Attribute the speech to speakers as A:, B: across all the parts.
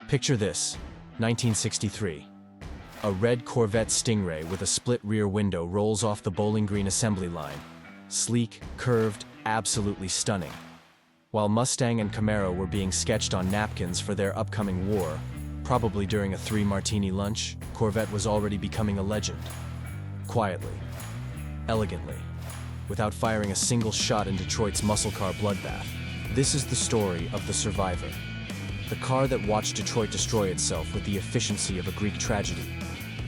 A: Picture this, 1963. A red Corvette Stingray with a split rear window rolls off the Bowling Green assembly line. Sleek, curved, absolutely stunning. While Mustang and Camaro were being sketched on napkins for their upcoming war, probably during a 3-martini lunch, Corvette was already becoming a legend. Quietly, elegantly, without firing a single shot in Detroit's muscle car bloodbath. This is the story of the survivor. The car that watched Detroit destroy itself with the efficiency of a Greek tragedy,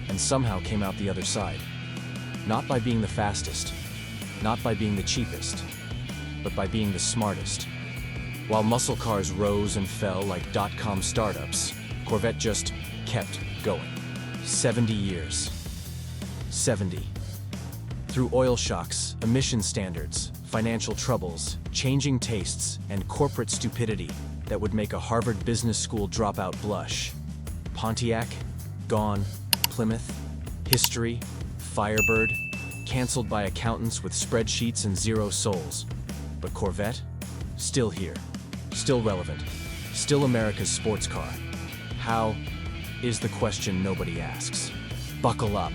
A: and somehow came out the other side. Not by being the fastest, not by being the cheapest, but by being the smartest. While muscle cars rose and fell like dot-com startups, Corvette just kept going. 70 years. 70. Through oil shocks, emission standards, financial troubles, changing tastes, and corporate stupidity that would make a Harvard Business School dropout blush. Pontiac, gone. Plymouth, history, Firebird, canceled by accountants with spreadsheets and zero souls. But Corvette? Still here. Still relevant. Still America's sports car. How is the question nobody asks. Buckle up.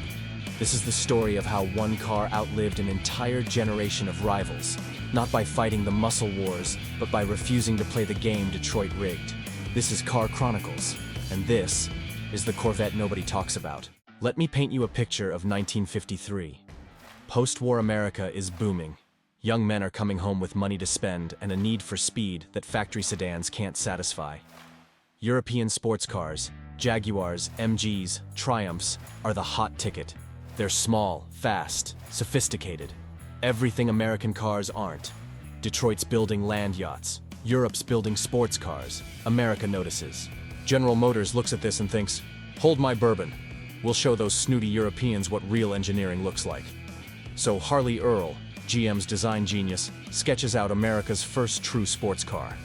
A: This is the story of how one car outlived an entire generation of rivals, not by fighting the muscle wars, but by refusing to play the game Detroit rigged. This is Car Chronicles, and this is the Corvette nobody talks about. Let me paint you a picture of 1953. Post-war America is booming. Young men are coming home with money to spend and a need for speed that factory sedans can't satisfy. European sports cars, Jaguars, MGs, Triumphs, are the hot ticket. They're small, fast, sophisticated. Everything American cars aren't. Detroit's building land yachts. Europe's building sports cars. America notices. General Motors looks at this and thinks, hold my bourbon. We'll show those snooty Europeans what real engineering looks like. So Harley Earl, GM's design genius, sketches out America's first true sports car.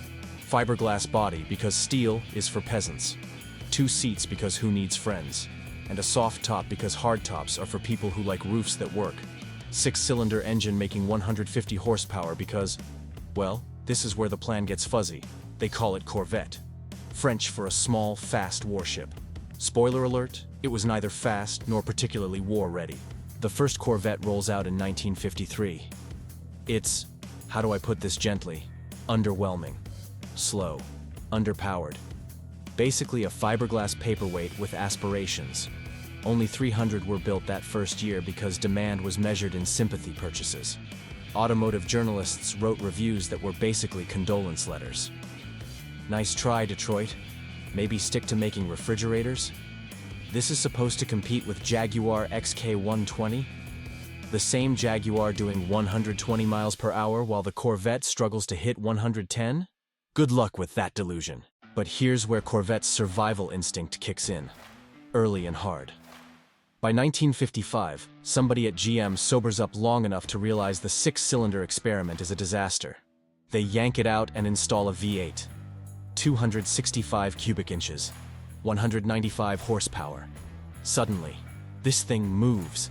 A: Fiberglass body because steel is for peasants. 2 seats because who needs friends? And a soft top because hard tops are for people who like roofs that work. 6-cylinder engine making 150 horsepower because, well, this is where the plan gets fuzzy. They call it Corvette. French for a small, fast warship. Spoiler alert, it was neither fast nor particularly war-ready. The first Corvette rolls out in 1953. It's, how do I put this gently, underwhelming, slow, underpowered. Basically a fiberglass paperweight with aspirations. Only 300 were built that first year because demand was measured in sympathy purchases. Automotive journalists wrote reviews that were basically condolence letters. Nice try, Detroit. Maybe stick to making refrigerators? This is supposed to compete with Jaguar XK120? The same Jaguar doing 120 miles per hour while the Corvette struggles to hit 110? Good luck with that delusion. But here's where Corvette's survival instinct kicks in. Early and hard. By 1955, somebody at GM sobers up long enough to realize the 6-cylinder experiment is a disaster. They yank it out and install a V8. 265 cubic inches. 195 horsepower. Suddenly, this thing moves.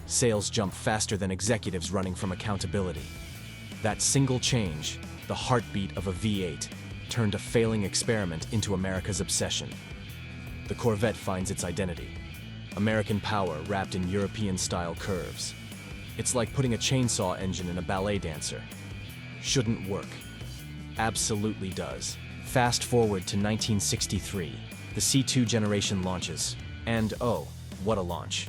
A: Sales jump faster than executives running from accountability. That single change, the heartbeat of a V8, turned a failing experiment into America's obsession. The Corvette finds its identity. American power wrapped in European-style curves. It's like putting a chainsaw engine in a ballet dancer. Shouldn't work. Absolutely does. Fast forward to 1963. The C2 generation launches. And oh, what a launch.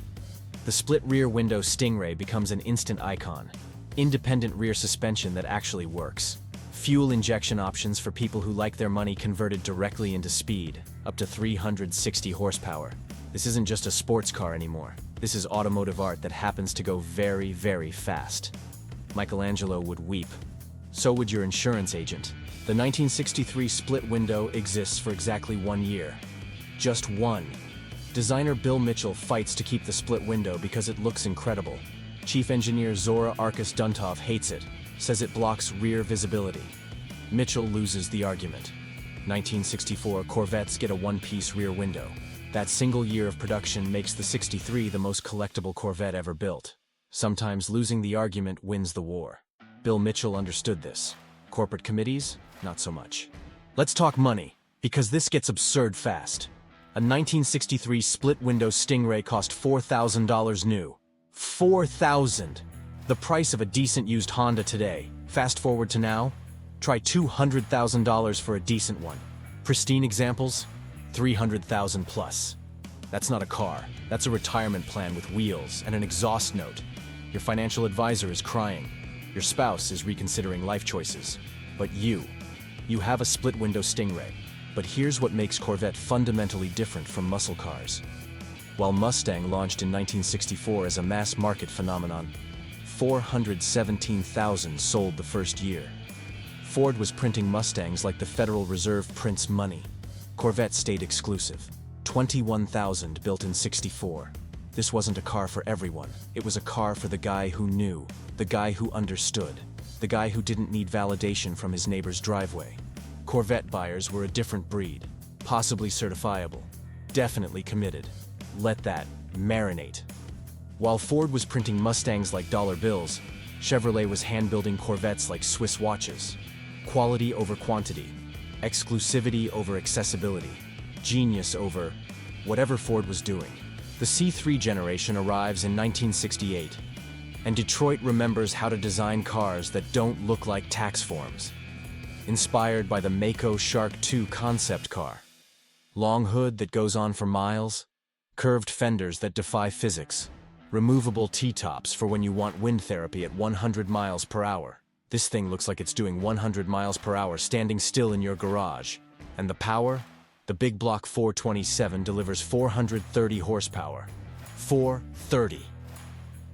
A: The split rear window Stingray becomes an instant icon. Independent rear suspension that actually works. Fuel injection options for people who like their money converted directly into speed, up to 360 horsepower. This isn't just a sports car anymore. This is automotive art that happens to go very, very fast. Michelangelo would weep. So would your insurance agent. The 1963 split window exists for exactly 1 year. Just one. Designer Bill Mitchell fights to keep the split window because it looks incredible. Chief engineer Zora Arkus Duntov hates it, says it blocks rear visibility. Mitchell loses the argument. 1964 Corvettes get a one-piece rear window. That single year of production makes the 63 the most collectible Corvette ever built. Sometimes losing the argument wins the war. Bill Mitchell understood this. Corporate committees? Not so much. Let's talk money. Because this gets absurd fast. A 1963 split-window Stingray cost $4,000 new. $4,000! The price of a decent used Honda today. Fast forward to now, try $200,000 for a decent one. Pristine examples? $300,000 plus. That's not a car. That's a retirement plan with wheels and an exhaust note. Your financial advisor is crying. Your spouse is reconsidering life choices. But you have a split-window Stingray. But here's what makes Corvette fundamentally different from muscle cars. While Mustang launched in 1964 as a mass-market phenomenon, 417,000 sold the first year. Ford was printing Mustangs like the Federal Reserve prints money. Corvette stayed exclusive. 21,000 built in '64. This wasn't a car for everyone. It was a car for the guy who knew, the guy who understood, the guy who didn't need validation from his neighbor's driveway. Corvette buyers were a different breed, possibly certifiable, definitely committed. Let that marinate. While Ford was printing Mustangs like dollar bills, Chevrolet was hand-building Corvettes like Swiss watches. Quality over quantity, exclusivity over accessibility, genius over whatever Ford was doing. The C3 generation arrives in 1968, and Detroit remembers how to design cars that don't look like tax forms. Inspired by the Mako Shark II concept car. Long hood that goes on for miles, curved fenders that defy physics, removable T-tops for when you want wind therapy at 100 miles per hour. This thing looks like it's doing 100 miles per hour standing still in your garage. And the power? The big block 427 delivers 430 horsepower. 430.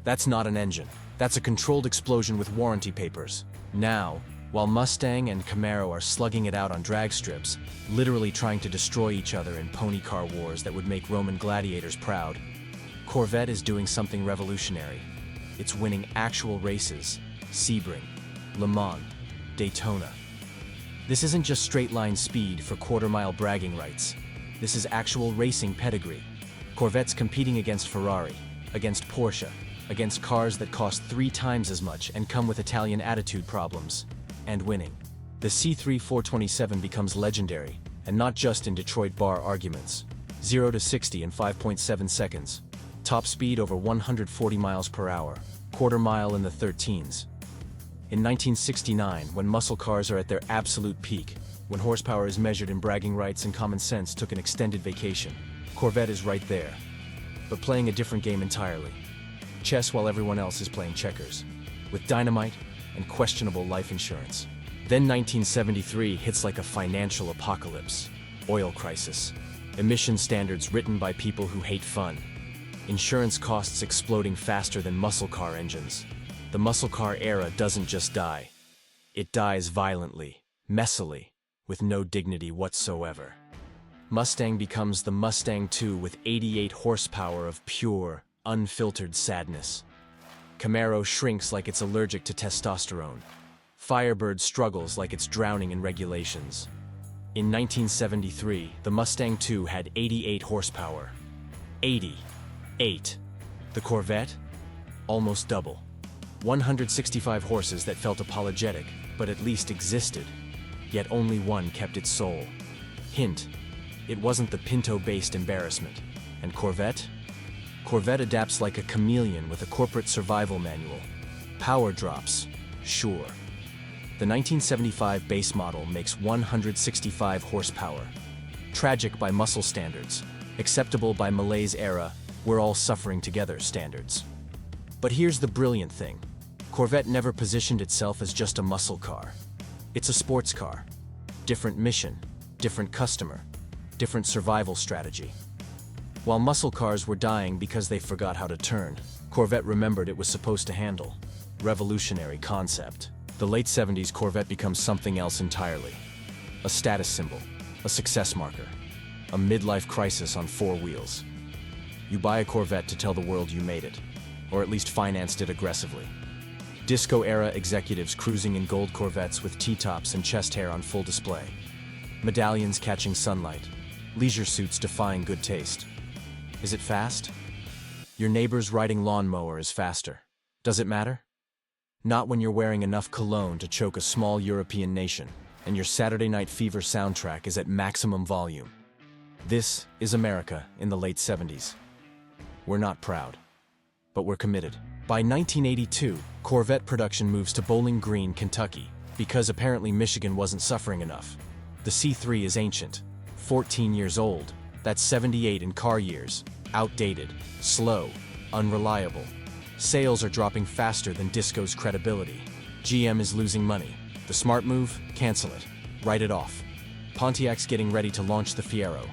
A: That's not an engine. That's a controlled explosion with warranty papers. Now, while Mustang and Camaro are slugging it out on drag strips, literally trying to destroy each other in pony car wars that would make Roman gladiators proud, Corvette is doing something revolutionary. It's winning actual races. Sebring, Le Mans, Daytona. This isn't just straight-line speed for quarter-mile bragging rights. This is actual racing pedigree. Corvette's competing against Ferrari, against Porsche, against cars that cost 3 times as much and come with Italian attitude problems. And winning. The C3 427 becomes legendary, and not just in Detroit bar arguments. 0 to 60 in 5.7 seconds. Top speed over 140 miles per hour. Quarter mile in the 13s. In 1969, when muscle cars are at their absolute peak, when horsepower is measured in bragging rights and common sense took an extended vacation, Corvette is right there. But playing a different game entirely. Chess while everyone else is playing checkers. With dynamite and questionable life insurance. Then 1973 hits like a financial apocalypse. Oil crisis. Emission standards written by people who hate fun. Insurance costs exploding faster than muscle car engines. The muscle car era doesn't just die. It dies violently, messily, with no dignity whatsoever. Mustang becomes the Mustang II with 88 horsepower of pure, unfiltered sadness. Camaro shrinks like it's allergic to testosterone. Firebird struggles like it's drowning in regulations. In 1973, the Mustang II had 88 horsepower. 88. The Corvette? Almost double. 165 horses that felt apologetic, but at least existed. Yet only one kept its soul. Hint, it wasn't the Pinto-based embarrassment. And Corvette? Corvette adapts like a chameleon with a corporate survival manual. Power drops, sure. The 1975 base model makes 165 horsepower. Tragic by muscle standards, acceptable by Malaise era, we're all suffering together standards. But here's the brilliant thing. Corvette never positioned itself as just a muscle car. It's a sports car. Different mission, different customer, different survival strategy. While muscle cars were dying because they forgot how to turn, Corvette remembered it was supposed to handle. Revolutionary concept. The late 70s Corvette becomes something else entirely. A status symbol, a success marker, a midlife crisis on 4 wheels. You buy a Corvette to tell the world you made it, or at least financed it aggressively. Disco-era executives cruising in gold Corvettes with T-tops and chest hair on full display. Medallions catching sunlight. Leisure suits defying good taste. Is it fast? Your neighbor's riding lawnmower is faster. Does it matter? Not when you're wearing enough cologne to choke a small European nation. and your Saturday Night Fever soundtrack is at maximum volume. This is America in the late 70s. We're not proud, but we're committed. By 1982, Corvette production moves to Bowling Green, Kentucky, because apparently Michigan wasn't suffering enough. The C3 is ancient, 14 years old, that's 78 in car years, outdated, slow, unreliable. Sales are dropping faster than Disco's credibility. GM is losing money. The smart move? Cancel it. Write it off. Pontiac's getting ready to launch the Fiero.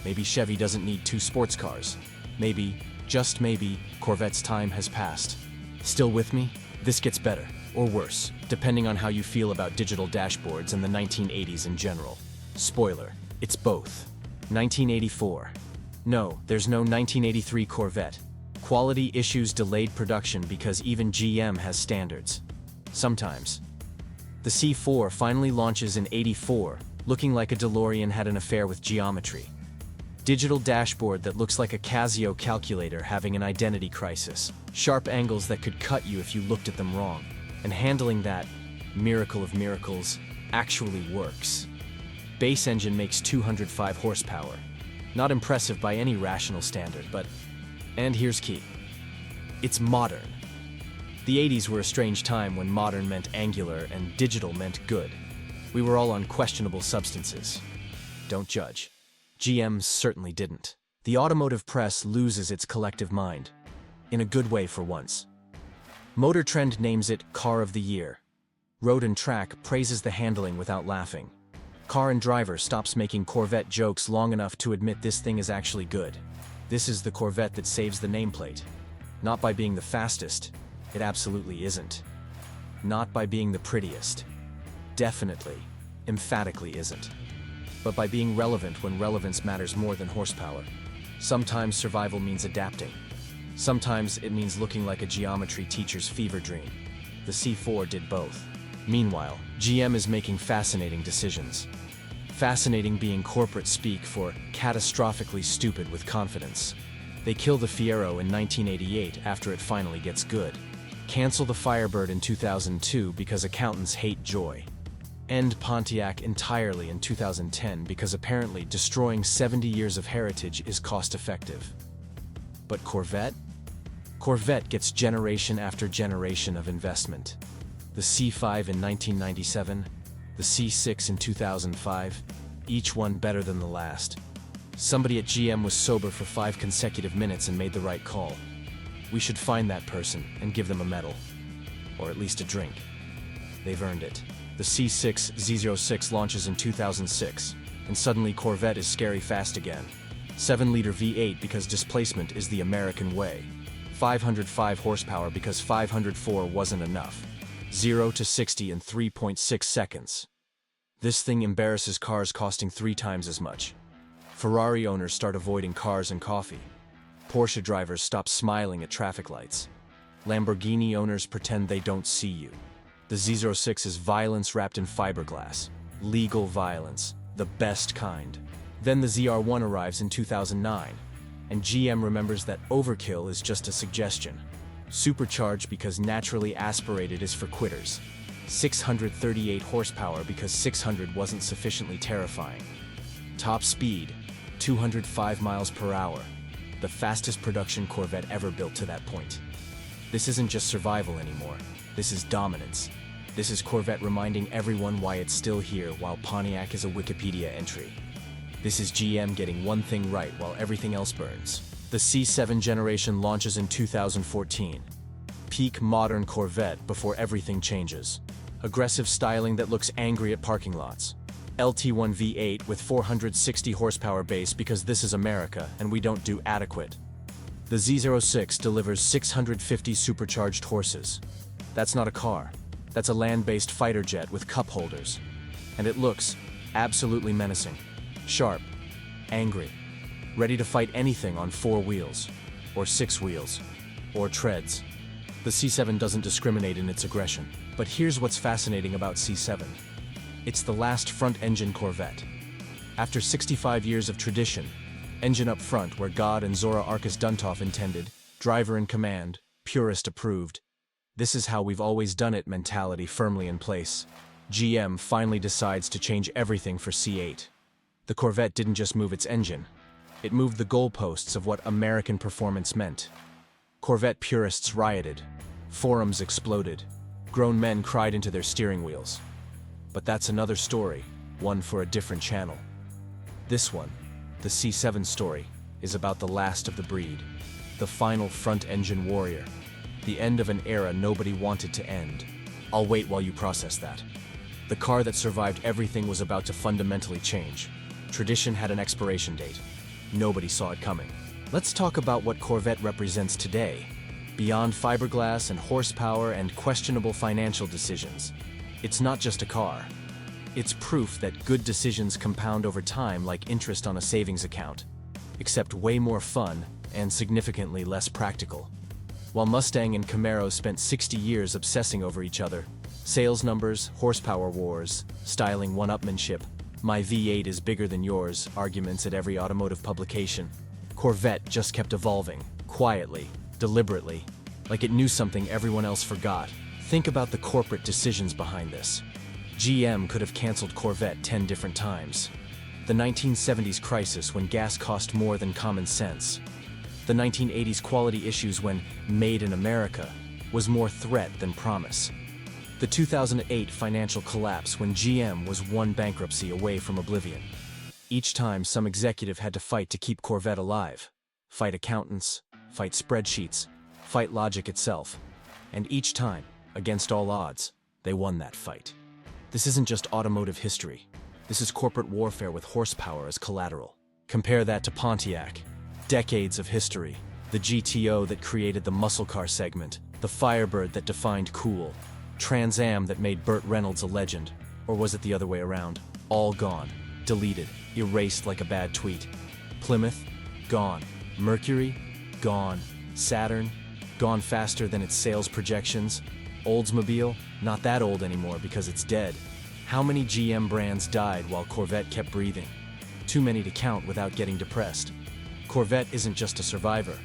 A: Maybe Chevy doesn't need 2 sports cars. Maybe, just maybe, Corvette's time has passed. Still with me? This gets better, or worse, depending on how you feel about digital dashboards and the 1980s in general. Spoiler, it's both. 1984. No, there's no 1983 Corvette. Quality issues delayed production because even GM has standards. Sometimes. The C4 finally launches in '84, looking like a DeLorean had an affair with geometry. Digital dashboard that looks like a Casio calculator having an identity crisis. Sharp angles that could cut you if you looked at them wrong. And handling that, miracle of miracles, actually works. Base engine makes 205 horsepower. Not impressive by any rational standard, but... And here's key. It's modern. The 80s were a strange time when modern meant angular and digital meant good. We were all on questionable substances. Don't judge. GM certainly didn't. The automotive press loses its collective mind. In a good way for once. Motor Trend names it Car of the Year. Road and Track praises the handling without laughing. Car and Driver stops making Corvette jokes long enough to admit this thing is actually good. This is the Corvette that saves the nameplate. Not by being the fastest. It absolutely isn't. Not by being the prettiest. Definitely, emphatically isn't. But by being relevant when relevance matters more than horsepower. Sometimes survival means adapting. Sometimes it means looking like a geometry teacher's fever dream. The C4 did both. Meanwhile, GM is making fascinating decisions. Fascinating being corporate speak for catastrophically stupid with confidence. They kill the Fiero in 1988 after it finally gets good. Cancel the Firebird in 2002 because accountants hate joy. End Pontiac entirely in 2010 because apparently destroying 70 years of heritage is cost-effective. But Corvette? Corvette gets generation after generation of investment. The C5 in 1997, the C6 in 2005, each one better than the last. Somebody at GM was sober for 5 consecutive minutes and made the right call. We should find that person and give them a medal. Or at least a drink. They've earned it. The C6 Z06 launches in 2006, and suddenly Corvette is scary fast again. 7-liter V8 because displacement is the American way. 505 horsepower because 504 wasn't enough. 0 to 60 in 3.6 seconds. This thing embarrasses cars costing 3 times as much. Ferrari owners start avoiding cars and coffee. Porsche drivers stop smiling at traffic lights. Lamborghini owners pretend they don't see you. The Z06 is violence wrapped in fiberglass. Legal violence. The best kind. Then the ZR1 arrives in 2009, and GM remembers that overkill is just a suggestion. Supercharged because naturally aspirated is for quitters. 638 horsepower because 600 wasn't sufficiently terrifying. Top speed, 205 miles per hour. The fastest production Corvette ever built to that point. This isn't just survival anymore. This is dominance. This is Corvette reminding everyone why it's still here while Pontiac is a Wikipedia entry. This is GM getting one thing right while everything else burns. The C7 generation launches in 2014. Peak modern Corvette before everything changes. Aggressive styling that looks angry at parking lots. LT1 V8 with 460 horsepower base because this is America and we don't do adequate. The Z06 delivers 650 supercharged horses. That's not a car. That's a land-based fighter jet with cup holders. And it looks absolutely menacing. Sharp. Angry. Ready to fight anything on 4 wheels. Or 6 wheels. Or treads. The C7 doesn't discriminate in its aggression. But here's what's fascinating about C7. It's the last front-engine Corvette. After 65 years of tradition, engine up front where God and Zora Arkus Duntov intended, driver in command, purist approved. This is how we've always done it mentality firmly in place. GM finally decides to change everything for C8. The Corvette didn't just move its engine, it moved the goalposts of what American performance meant. Corvette purists rioted, forums exploded, grown men cried into their steering wheels. But that's another story, one for a different channel. This one, the C7 story, is about the last of the breed, the final front-engine warrior, the end of an era nobody wanted to end. I'll wait while you process that. The car that survived everything was about to fundamentally change. Tradition had an expiration date. Nobody saw it coming. Let's talk about what Corvette represents today. Beyond fiberglass and horsepower and questionable financial decisions, it's not just a car. It's proof that good decisions compound over time like interest on a savings account, except way more fun and significantly less practical. While Mustang and Camaro spent 60 years obsessing over each other, sales numbers, horsepower wars, styling one-upmanship, my V8 is bigger than yours arguments at every automotive publication, Corvette just kept evolving, quietly, deliberately, like it knew something everyone else forgot. Think about the corporate decisions behind this. GM could have canceled Corvette 10 different times. The 1970s crisis when gas cost more than common sense. The 1980s quality issues when Made in America was more threat than promise. The 2008 financial collapse when GM was one bankruptcy away from oblivion. Each time, some executive had to fight to keep Corvette alive. Fight accountants, fight spreadsheets, fight logic itself. And each time, against all odds, they won that fight. This isn't just automotive history. This is corporate warfare with horsepower as collateral. Compare that to Pontiac. Decades of history. The GTO that created the muscle car segment. The Firebird that defined cool. Trans Am that made Burt Reynolds a legend. Or was it the other way around? All gone. Deleted. Erased like a bad tweet. Plymouth? Gone. Mercury? Gone. Saturn? Gone faster than its sales projections. Oldsmobile? Not that old anymore because it's dead. How many GM brands died while Corvette kept breathing? Too many to count without getting depressed. Corvette isn't just a survivor.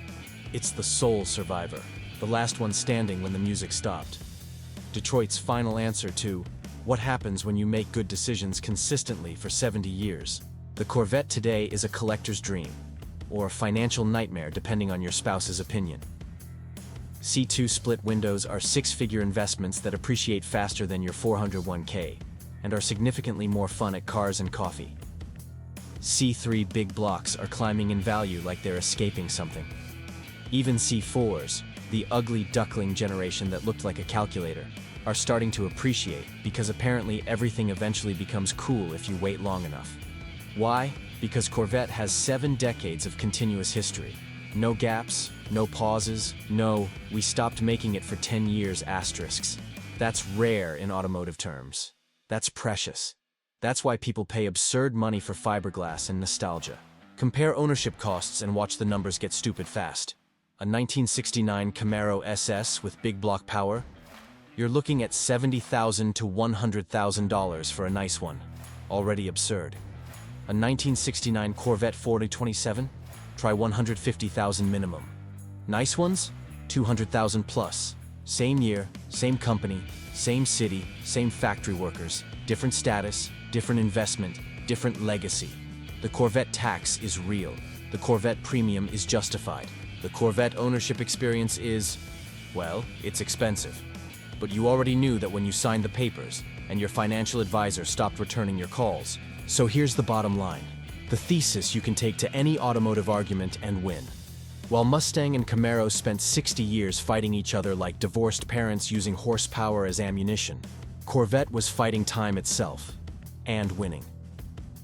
A: It's the sole survivor. The last one standing when the music stopped. Detroit's final answer to what happens when you make good decisions consistently for 70 years. The Corvette today is a collector's dream, or a financial nightmare depending on your spouse's opinion. C2 split windows are six-figure investments that appreciate faster than your 401k, and are significantly more fun at cars and coffee. C3 big blocks are climbing in value like they're escaping something. Even C4s, the ugly duckling generation that looked like a calculator, are starting to appreciate because apparently everything eventually becomes cool if you wait long enough. Why? Because Corvette has 7 decades of continuous history. No gaps, no pauses, no, we stopped making it for 10 years asterisks. That's rare in automotive terms. That's precious. That's why people pay absurd money for fiberglass and nostalgia. Compare ownership costs and watch the numbers get stupid fast. A 1969 Camaro SS with big block power? You're looking at $70,000 to $100,000 for a nice one. Already absurd. A 1969 Corvette 4027? Try $150,000 minimum. Nice ones? $200,000 plus. Same year, same company, same city, same factory workers, different status, different investment, different legacy. The Corvette tax is real. The Corvette premium is justified. The Corvette ownership experience is, well, it's expensive. But you already knew that when you signed the papers, and your financial advisor stopped returning your calls. So here's the bottom line. The thesis you can take to any automotive argument and win. While Mustang and Camaro spent 60 years fighting each other like divorced parents using horsepower as ammunition, Corvette was fighting time itself, and winning.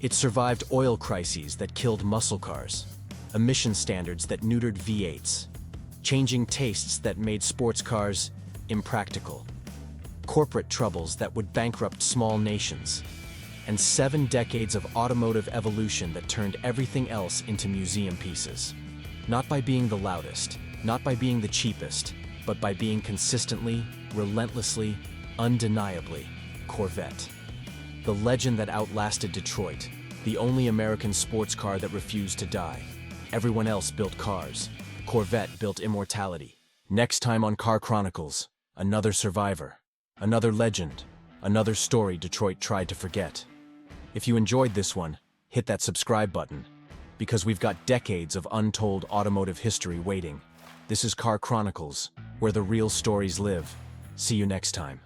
A: It survived oil crises that killed muscle cars, emission standards that neutered V8s, changing tastes that made sports cars impractical, corporate troubles that would bankrupt small nations, and 7 decades of automotive evolution that turned everything else into museum pieces. Not by being the loudest, not by being the cheapest, but by being consistently, relentlessly, undeniably Corvette. The legend that outlasted Detroit, the only American sports car that refused to die. Everyone else built cars. Corvette built immortality. Next time on Car Chronicles, another survivor, another legend, Another story Detroit tried to forget. If you enjoyed this one, hit that subscribe button, because we've got decades of untold automotive history waiting. This is Car Chronicles, where the real stories live. See you next time.